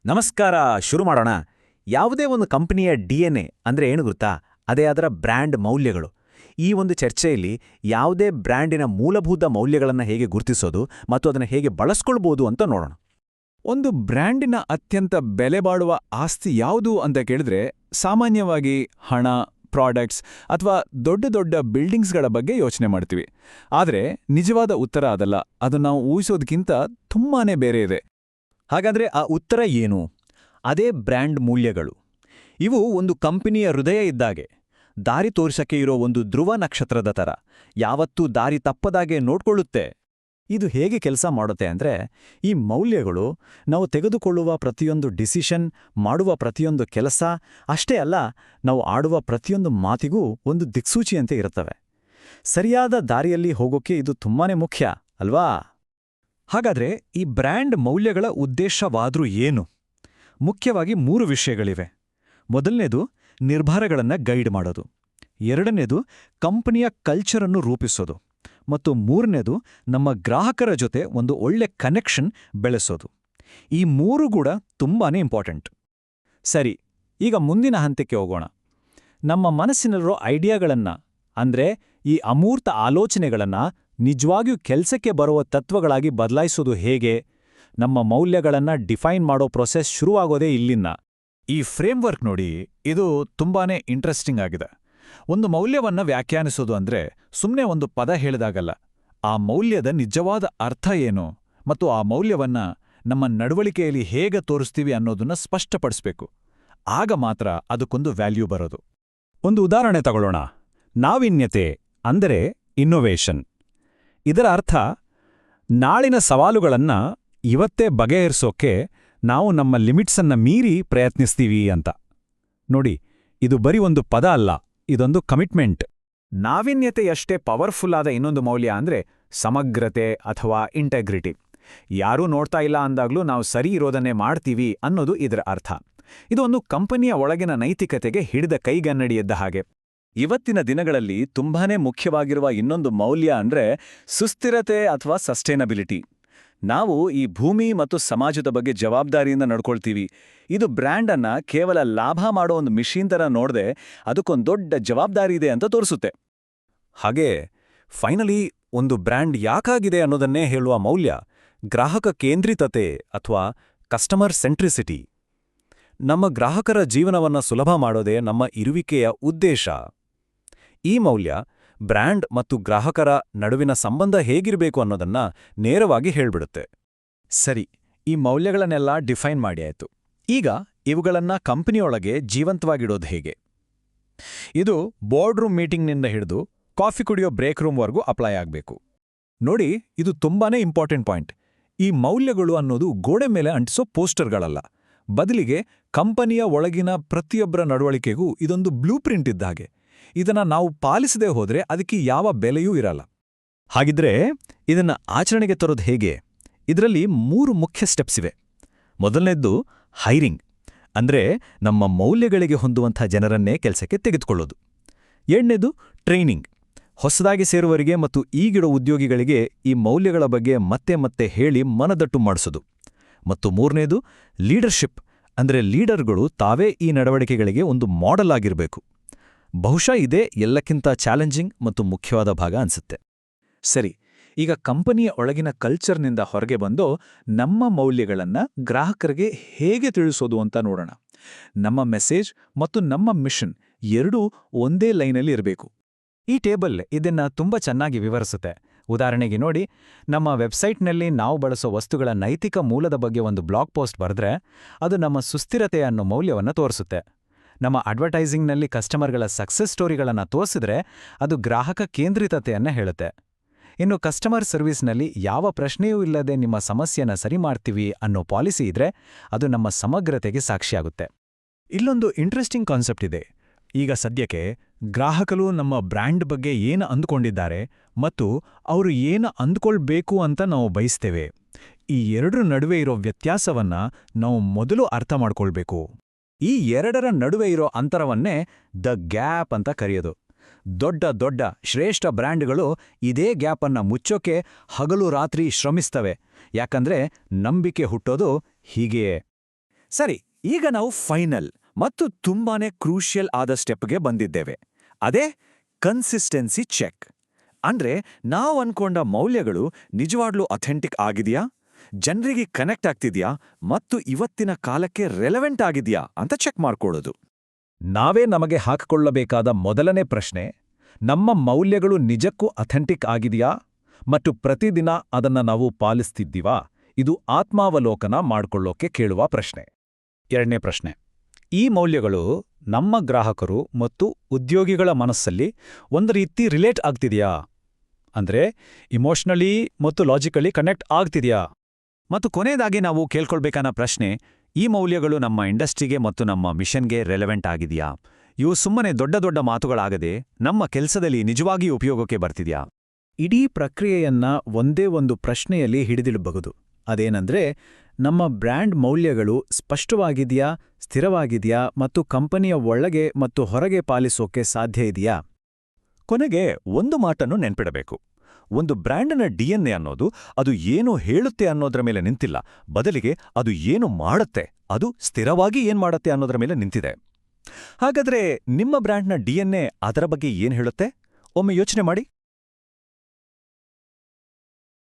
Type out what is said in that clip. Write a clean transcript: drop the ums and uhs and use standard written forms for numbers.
ನಮಸ್ಕಾರ. ಶುರು ಮಾಡೋಣ. ಯಾವುದೇ ಒಂದು ಕಂಪನಿಯ DNA ಅಂದ್ರೆ ಏನು ಗೊತ್ತಾ? ಅದೇ ಅದರ ಬ್ರ್ಯಾಂಡ್ ಮೌಲ್ಯಗಳು. ಈ ಒಂದು ಚರ್ಚೆಯಲ್ಲಿ ಯಾವುದೇ ಬ್ರ್ಯಾಂಡಿನ ಮೂಲಭೂತ ಮೌಲ್ಯಗಳನ್ನು ಹೇಗೆ ಗುರುತಿಸೋದು ಮತ್ತು ಅದನ್ನು ಹೇಗೆ ಬಳಸ್ಕೊಳ್ಬೋದು ಅಂತ ನೋಡೋಣ. ಒಂದು ಬ್ರ್ಯಾಂಡಿನ ಅತ್ಯಂತ ಬೆಲೆಬಾಳುವ ಆಸ್ತಿ ಯಾವುದು ಅಂತ ಕೇಳಿದ್ರೆ ಸಾಮಾನ್ಯವಾಗಿ ಹಣ, ಪ್ರಾಡಕ್ಟ್ಸ್ ಅಥವಾ ದೊಡ್ಡ ದೊಡ್ಡ ಬಿಲ್ಡಿಂಗ್ಸ್ಗಳ ಬಗ್ಗೆ ಯೋಚನೆ ಮಾಡ್ತೀವಿ. ಆದರೆ ನಿಜವಾದ ಉತ್ತರ ಅದಲ್ಲ. ಅದನ್ನು ನಾವು ಊಹಿಸೋದಕ್ಕಿಂತ ತುಂಬಾನೇ ಬೇರೆ ಇದೆ. ಹಾಗಾದ್ರೆ ಆ ಉತ್ತರ ಏನು? ಅದೇ ಬ್ರ್ಯಾಂಡ್ ಮೌಲ್ಯಗಳು. ಇವು ಒಂದು ಕಂಪನಿಯ ಹೃದಯ ಇದ್ದಾಗೆ, ದಾರಿ ತೋರಿಸಕ್ಕೆ ಇರೋ ಒಂದು ಧ್ರುವ ನಕ್ಷತ್ರದ ಥರ, ಯಾವತ್ತೂ ದಾರಿ ತಪ್ಪದಾಗೆ ನೋಡ್ಕೊಳ್ಳುತ್ತೆ. ಇದು ಹೇಗೆ ಕೆಲಸ ಮಾಡುತ್ತೆ ಅಂದ್ರೆ, ಈ ಮೌಲ್ಯಗಳು ನಾವು ತೆಗೆದುಕೊಳ್ಳುವ ಪ್ರತಿಯೊಂದು ಡಿಸಿಷನ್, ಮಾಡುವ ಪ್ರತಿಯೊಂದು ಕೆಲಸ, ಅಷ್ಟೇ ಅಲ್ಲ, ನಾವು ಆಡುವ ಪ್ರತಿಯೊಂದು ಮಾತಿಗೂ ಒಂದು ದಿಕ್ಸೂಚಿಯಂತೆ ಇರುತ್ತವೆ. ಸರಿಯಾದ ದಾರಿಯಲ್ಲಿ ಹೋಗೋಕೆ ಇದು ತುಂಬಾನೇ ಮುಖ್ಯ ಅಲ್ವಾ? ಹಾಗಾದ್ರೆ ಈ ಬ್ರ್ಯಾಂಡ್ ಮೌಲ್ಯಗಳ ಉದ್ದೇಶವಾದ್ರೂ ಏನು? ಮುಖ್ಯವಾಗಿ 3 ವಿಷಯಗಳಿವೆ. ಮೊದಲನೇದು ನಿರ್ಧಾರಗಳನ್ನು ಗೈಡ್ ಮಾಡೋದು, ಎರಡನೇದು ಕಂಪನಿಯ ಕಲ್ಚರನ್ನು ರೂಪಿಸೋದು, ಮತ್ತು ಮೂರನೇದು ನಮ್ಮ ಗ್ರಾಹಕರ ಜೊತೆ ಒಂದು ಒಳ್ಳೆ ಕನೆಕ್ಷನ್ ಬೆಳೆಸೋದು. ಈ 3 ಕೂಡ ತುಂಬಾನೇ ಇಂಪಾರ್ಟೆಂಟ್. ಸರಿ, ಈಗ ಮುಂದಿನ ಹಂತಕ್ಕೆ ಹೋಗೋಣ. ನಮ್ಮ ಮನಸ್ಸಿನಲ್ಲಿರೋ ಐಡಿಯಾಗಳನ್ನ, ಅಂದ್ರೆ ಈ ಅಮೂರ್ತ ಆಲೋಚನೆಗಳನ್ನ ನಿಜವಾಗಿಯೂ ಕೆಲ್ಸಕ್ಕೆ ಬರುವ ತತ್ವಗಳಾಗಿ ಬದಲಾಯಿಸೋದು ಹೇಗೆ? ನಮ್ಮ ಮೌಲ್ಯಗಳನ್ನ ಡಿಫೈನ್ ಮಾಡೋ ಪ್ರೊಸೆಸ್ ಶುರುವಾಗೋದೇ ಇಲ್ಲಿಂದ. ಈ ಫ್ರೇಮ್ವರ್ಕ್ ನೋಡಿ, ಇದು ತುಂಬಾನೇ ಇಂಟ್ರೆಸ್ಟಿಂಗ್ ಆಗಿದೆ. ಒಂದು ಮೌಲ್ಯವನ್ನ ವ್ಯಾಖ್ಯಾನಿಸೋದು ಅಂದ್ರೆ ಸುಮ್ಮನೆ ಒಂದು ಪದ ಹೇಳಿದಾಗಲ್ಲ. ಆ ಮೌಲ್ಯದ ನಿಜವಾದ ಅರ್ಥ ಏನು ಮತ್ತು ಆ ಮೌಲ್ಯವನ್ನ ನಮ್ಮ ನಡವಳಿಕೆಯಲ್ಲಿ ಹೇಗೆ ತೋರಿಸ್ತೀವಿ ಅನ್ನೋದನ್ನ ಸ್ಪಷ್ಟಪಡಿಸ್ಬೇಕು. ಆಗ ಮಾತ್ರ ಅದಕ್ಕೊಂದು ವ್ಯಾಲ್ಯೂ ಬರೋದು. ಒಂದು ಉದಾಹರಣೆ ತಗೊಳ್ಳೋಣ. ನಾವೀನ್ಯತೆ ಅಂದರೆ ಇನ್ನೋವೇಷನ್. ಇದರ ಅರ್ಥ ನಾಳಿನ ಸವಾಲುಗಳನ್ನ ಇವತ್ತೇ ಬಗೆಹರಿಸೋಕೆ ನಾವು ನಮ್ಮ ಲಿಮಿಟ್ಸನ್ನ ಮೀರಿ ಪ್ರಯತ್ನಿಸ್ತೀವಿ ಅಂತ. ನೋಡಿ, ಇದು ಬರೀ ಒಂದು ಪದ ಅಲ್ಲ, ಇದೊಂದು ಕಮಿಟ್ಮೆಂಟ್. ನಾವೀನ್ಯತೆಯಷ್ಟೇ ಪವರ್ಫುಲ್ ಆದ ಇನ್ನೊಂದು ಮೌಲ್ಯ ಅಂದ್ರೆ ಸಮಗ್ರತೆ ಅಥವಾ ಇಂಟೆಗ್ರಿಟಿ. ಯಾರೂ ನೋಡ್ತಾ ಇಲ್ಲ ಅಂದಾಗ್ಲೂ ನಾವು ಸರಿ ಇರೋದನ್ನೇ ಮಾಡ್ತೀವಿ ಅನ್ನೋದು ಇದರ ಅರ್ಥ. ಇದು ಒಂದು ಕಂಪನಿಯ ಒಳಗಿನ ನೈತಿಕತೆಗೆ ಹಿಡಿದ ಕೈಗನ್ನಡಿಯದ್ದ ಹಾಗೆ. ಇವತ್ತಿನ ದಿನಗಳಲ್ಲಿ ತುಂಬಾನೇ ಮುಖ್ಯವಾಗಿರುವ ಇನ್ನೊಂದು ಮೌಲ್ಯ ಅಂದ್ರೆ ಸುಸ್ಥಿರತೆ ಅಥವಾ ಸಸ್ಟೈನಬಿಲಿಟಿ. ನಾವು ಈ ಭೂಮಿ ಮತ್ತು ಸಮಾಜದ ಬಗ್ಗೆ ಜವಾಬ್ದಾರಿಯಿಂದ ನಡ್ಕೊಳ್ತೀವಿ. ಇದು ಬ್ರ್ಯಾಂಡ್ ಅನ್ನ ಕೇವಲ ಲಾಭ ಮಾಡೋ ಒಂದು ಮಿಷಿನ್ ಥರ ನೋಡದೆ ಅದಕ್ಕೊಂದು ದೊಡ್ಡ ಜವಾಬ್ದಾರಿ ಇದೆ ಅಂತ ತೋರಿಸುತ್ತೆ. ಹಾಗೆ ಫೈನಲಿ ಒಂದು ಬ್ರ್ಯಾಂಡ್ ಯಾಕಾಗಿದೆ ಅನ್ನೋದನ್ನೇ ಹೇಳುವ ಮೌಲ್ಯ ಗ್ರಾಹಕ ಕೇಂದ್ರಿತತೆ ಅಥವಾ ಕಸ್ಟಮರ್ ಸೆಂಟ್ರಿಸಿಟಿ. ನಮ್ಮ ಗ್ರಾಹಕರ ಜೀವನವನ್ನ ಸುಲಭ ಮಾಡೋದೇ ನಮ್ಮ ಇರುವಿಕೆಯ ಉದ್ದೇಶ. ಈ ಮೌಲ್ಯ ಬ್ರ್ಯಾಂಡ್ ಮತ್ತು ಗ್ರಾಹಕರ ನಡುವಿನ ಸಂಬಂಧ ಹೇಗಿರಬೇಕು ಅನ್ನೋದನ್ನ ನೇರವಾಗಿ ಹೇಳ್ಬಿಡುತ್ತೆ. ಸರಿ, ಈ ಮೌಲ್ಯಗಳನ್ನೆಲ್ಲ ಡಿಫೈನ್ ಮಾಡಿ ಆಯ್ತು. ಈಗ ಇವುಗಳನ್ನ ಕಂಪನಿಯೊಳಗೆ ಜೀವಂತವಾಗಿಡೋದು ಹೇಗೆ? ಇದು ಬೋರ್ಡ್ ರೂಮ್ ಮೀಟಿಂಗ್ನಿಂದ ಹಿಡಿದು ಕಾಫಿ ಕುಡಿಯೋ ಬ್ರೇಕ್ ರೂಮ್ವರೆಗೂ ಅಪ್ಲೈ ಆಗಬೇಕು. ನೋಡಿ, ಇದು ತುಂಬಾನೇ ಇಂಪಾರ್ಟೆಂಟ್ ಪಾಯಿಂಟ್. ಈ ಮೌಲ್ಯಗಳು ಅನ್ನೋದು ಗೋಡೆ ಮೇಲೆ ಅಂಟಿಸೋ ಪೋಸ್ಟರ್ಗಳಲ್ಲ. ಬದಲಿಗೆ ಕಂಪನಿಯ ಒಳಗಿನ ಪ್ರತಿಯೊಬ್ಬರ ನಡವಳಿಕೆಗೂ ಇದೊಂದು ಬ್ಲೂ ಪ್ರಿಂಟ್ ಇದ್ದಾಗೆ. ಇದನ್ನ ನಾವು ಪಾಲಿಸದೆ ಹೋದ್ರೆ ಅದಕ್ಕೆ ಯಾವ ಬೆಲೆಯೂ ಇರಲ್ಲ. ಹಾಗಿದ್ರೆ ಇದನ್ನ ಆಚರಣೆಗೆ ತರೋದು ಹೇಗೆ? ಇದರಲ್ಲಿ 3 ಮುಖ್ಯ ಸ್ಟೆಪ್ಸ್ ಇವೆ. ಮೊದಲನೇದ್ದು ಹೈರಿಂಗ್, ಅಂದ್ರೆ ನಮ್ಮ ಮೌಲ್ಯಗಳಿಗೆ ಹೊಂದುವಂಥ ಜನರನ್ನೇ ಕೆಲಸಕ್ಕೆ ತೆಗೆದುಕೊಳ್ಳೋದು. ಎರಡನೇದು ಟ್ರೈನಿಂಗ್, ಹೊಸದಾಗಿ ಸೇರುವವರಿಗೆ ಮತ್ತು ಈಗಿಡೋ ಉದ್ಯೋಗಿಗಳಿಗೆ ಈ ಮೌಲ್ಯಗಳ ಬಗ್ಗೆ ಮತ್ತೆ ಮತ್ತೆ ಹೇಳಿ ಮನದಟ್ಟು ಮಾಡಿಸೋದು. ಮತ್ತು ಮೂರನೇದು ಲೀಡರ್ಶಿಪ್, ಅಂದ್ರೆ ಲೀಡರ್ಗಳು ತಾವೇ ಈ ನಡವಳಿಕೆಗಳಿಗೆ ಒಂದು ಮಾಡೆಲ್ ಆಗಿರಬೇಕು. ಬಹುಶಃ ಇದೇ ಎಲ್ಲಕ್ಕಿಂತ ಚಾಲೆಂಜಿಂಗ್ ಮತ್ತು ಮುಖ್ಯವಾದ ಭಾಗ ಅನ್ಸುತ್ತೆ. ಸರಿ, ಈಗ ಕಂಪನಿಯ ಒಳಗಿನ ಕಲ್ಚರ್ನಿಂದ ಹೊರಗೆ ಬಂದು ನಮ್ಮ ಮೌಲ್ಯಗಳನ್ನ ಗ್ರಾಹಕರಿಗೆ ಹೇಗೆ ತಿಳಿಸೋದು ಅಂತ ನೋಡೋಣ. ನಮ್ಮ ಮೆಸೇಜ್ ಮತ್ತು ನಮ್ಮ ಮಿಷನ್ ಎರಡೂ ಒಂದೇ ಲೈನಲ್ಲಿ ಇರಬೇಕು. ಈ ಟೇಬಲ್ ಇದನ್ನ ತುಂಬಾ ಚೆನ್ನಾಗಿ ವಿವರಿಸುತ್ತೆ. ಉದಾಹರಣೆಗೆ ನೋಡಿ, ನಮ್ಮ ವೆಬ್ಸೈಟ್ನಲ್ಲಿ ನಾವು ಬಳಸೋ ವಸ್ತುಗಳ ನೈತಿಕ ಮೂಲದ ಬಗ್ಗೆ ಒಂದು ಬ್ಲಾಗ್ ಪೋಸ್ಟ್ ಬರೆದ್ರೆ ಅದು ನಮ್ಮ ಸುಸ್ಥಿರತೆ ಅನ್ನೋ ಮೌಲ್ಯವನ್ನು ತೋರಿಸುತ್ತೆ. ನಮ್ಮ ಅಡ್ವರ್ಟೈಸಿಂಗ್ನಲ್ಲಿ ಕಸ್ಟಮರ್ಗಳ ಸಕ್ಸಸ್ ಸ್ಟೋರಿಗಳನ್ನು ತೋರಿಸಿದ್ರೆ ಅದು ಗ್ರಾಹಕ ಕೇಂದ್ರಿತತೆಯನ್ನ ಹೇಳುತ್ತೆ. ಇನ್ನು ಕಸ್ಟಮರ್ ಸರ್ವಿಸ್ನಲ್ಲಿ ಯಾವ ಪ್ರಶ್ನೆಯೂ ಇಲ್ಲದೆ ನಿಮ್ಮ ಸಮಸ್ಯೆನ ಸರಿ ಮಾಡ್ತೀವಿ ಅನ್ನೋ ಪಾಲಿಸಿ ಇದ್ರೆ ಅದು ನಮ್ಮ ಸಮಗ್ರತೆಗೆ ಸಾಕ್ಷಿಯಾಗುತ್ತೆ. ಇಲ್ಲೊಂದು ಇಂಟ್ರೆಸ್ಟಿಂಗ್ ಕಾನ್ಸೆಪ್ಟ್ ಇದೆ. ಈಗ ಸದ್ಯಕ್ಕೆ ಗ್ರಾಹಕರು ನಮ್ಮ ಬ್ರ್ಯಾಂಡ್ ಬಗ್ಗೆ ಏನು ಅಂದ್ಕೊಂಡಿದ್ದಾರೆ ಮತ್ತು ಅವರು ಏನು ಅಂದ್ಕೊಳ್ಬೇಕು ಅಂತ ನಾವು ಬಯಸ್ತೇವೆ, ಈ ಎರಡರ ನಡುವೆ ಇರೋ ವ್ಯತ್ಯಾಸವನ್ನ ನಾವು ಮೊದಲು ಅರ್ಥ ಮಾಡ್ಕೊಳ್ಬೇಕು. ಈ ಎರಡರ ನಡುವೆ ಇರೋ ಅಂತರವನ್ನೇ ದ ಗ್ಯಾಪ್ ಅಂತ ಕರೆಯೋದು. ದೊಡ್ಡ ದೊಡ್ಡ ಶ್ರೇಷ್ಠ ಬ್ರ್ಯಾಂಡ್ಗಳು ಇದೇ ಗ್ಯಾಪನ್ನ ಮುಚ್ಚೋಕೆ ಹಗಲು ರಾತ್ರಿ ಶ್ರಮಿಸ್ತವೆ. ಯಾಕಂದ್ರೆ ನಂಬಿಕೆ ಹುಟ್ಟೋದು ಹೀಗೆಯೇ. ಸರಿ, ಈಗ ನಾವು ಫೈನಲ್ ಮತ್ತು ತುಂಬಾನೇ ಕ್ರೂಷಿಯಲ್ ಆದ ಸ್ಟೆಪ್ಗೆ ಬಂದಿದ್ದೇವೆ. ಅದೇ ಕನ್ಸಿಸ್ಟೆನ್ಸಿ ಚೆಕ್. ಅಂದ್ರೆ ನಾವು ಅನ್ಕೊಂಡ ಮೌಲ್ಯಗಳು ನಿಜವಾಗ್ಲೂ ಅಥೆಂಟಿಕ್ ಆಗಿದೆಯಾ, ಜನರಿಗೆ ಕನೆಕ್ಟ್ ಆಗ್ತಿದ್ಯಾ ಮತ್ತು ಇವತ್ತಿನ ಕಾಲಕ್ಕೆ ರೆಲೆವೆಂಟ್ ಆಗಿದೆಯಾ ಅಂತ ಚೆಕ್ ಮಾಡ್ಕೊಳ್ಳೋದು. ನಾವೇ ನಮಗೆ ಹಾಕಿಕೊಳ್ಳಬೇಕಾದ ಮೊದಲನೇ ಪ್ರಶ್ನೆ, ನಮ್ಮ ಮೌಲ್ಯಗಳು ನಿಜಕ್ಕೂ ಅಥೆಂಟಿಕ್ ಆಗಿದೆಯಾ ಮತ್ತು ಪ್ರತಿದಿನ ಅದನ್ನ ನಾವು ಪಾಲಿಸ್ತಿದ್ದೀವಾ? ಇದು ಆತ್ಮಾವಲೋಕನ ಮಾಡ್ಕೊಳ್ಳೋಕೆ ಕೇಳುವ ಪ್ರಶ್ನೆ. ಎರಡನೇ ಪ್ರಶ್ನೆ, ಈ ಮೌಲ್ಯಗಳು ನಮ್ಮ ಗ್ರಾಹಕರು ಮತ್ತು ಉದ್ಯೋಗಿಗಳ ಮನಸ್ಸಲ್ಲಿ ಒಂದು ರೀತಿ ರಿಲೇಟ್ ಆಗ್ತಿದೆಯಾ? ಅಂದ್ರೆ ಇಮೋಷನಲಿ ಮತ್ತು ಲಾಜಿಕಲಿ ಕನೆಕ್ಟ್ ಆಗ್ತಿದೆಯಾ? ಮತ್ತು ಕೊನೆಯದಾಗಿ ನಾವು ಕೇಳ್ಕೊಳ್ಬೇಕಾದ ಪ್ರಶ್ನೆ, ಈ ಮೌಲ್ಯಗಳು ನಮ್ಮ ಇಂಡಸ್ಟ್ರಿಗೆ ಮತ್ತು ನಮ್ಮ ಮಿಷನ್ಗೆ ರೆಲೆವೆಂಟ್ ಆಗಿದೆಯಾ? ಇವು ಸುಮ್ಮನೆ ದೊಡ್ಡ ದೊಡ್ಡ ಮಾತುಗಳಾಗದೆ ನಮ್ಮ ಕೆಲಸದಲ್ಲಿ ನಿಜವಾಗಿಯೂ ಉಪಯೋಗಕ್ಕೆ ಬರ್ತಿದ್ಯಾ? ಇಡೀ ಪ್ರಕ್ರಿಯೆಯನ್ನ ಒಂದೇ ಒಂದು ಪ್ರಶ್ನೆಯಲ್ಲಿ ಹಿಡಿದಿಡಬಹುದು. ಅದೇನಂದ್ರೆ, ನಮ್ಮ ಬ್ರ್ಯಾಂಡ್ ಮೌಲ್ಯಗಳು ಸ್ಪಷ್ಟವಾಗಿದೆಯಾ, ಸ್ಥಿರವಾಗಿದೆಯಾ ಮತ್ತು ಕಂಪನಿಯ ಒಳಗೆ ಮತ್ತು ಹೊರಗೆ ಪಾಲಿಸೋಕೆ ಸಾಧ್ಯ ಇದೆಯಾ? ಕೊನೆಗೆ ಒಂದು ಮಾತನ್ನು ನೆನ್ಪಿಡಬೇಕು. ಒಂದು ಬ್ರ್ಯಾಂಡ್ನ DNA ಅನ್ನೋದು ಅದು ಏನು ಹೇಳುತ್ತೆ ಅನ್ನೋದ್ರ ಮೇಲೆ ನಿಂತಿಲ್ಲ, ಬದಲಿಗೆ ಅದು ಏನು ಮಾಡುತ್ತೆ, ಅದು ಸ್ಥಿರವಾಗಿ ಏನ್ ಮಾಡುತ್ತೆ ಅನ್ನೋದ್ರ ಮೇಲೆ ನಿಂತಿದೆ. ಹಾಗಾದ್ರೆ ನಿಮ್ಮ ಬ್ರ್ಯಾಂಡ್ನ DNA ಅದರ ಬಗ್ಗೆ ಏನ್ ಹೇಳುತ್ತೆ? ಒಮ್ಮೆ ಯೋಚನೆ ಮಾಡಿ.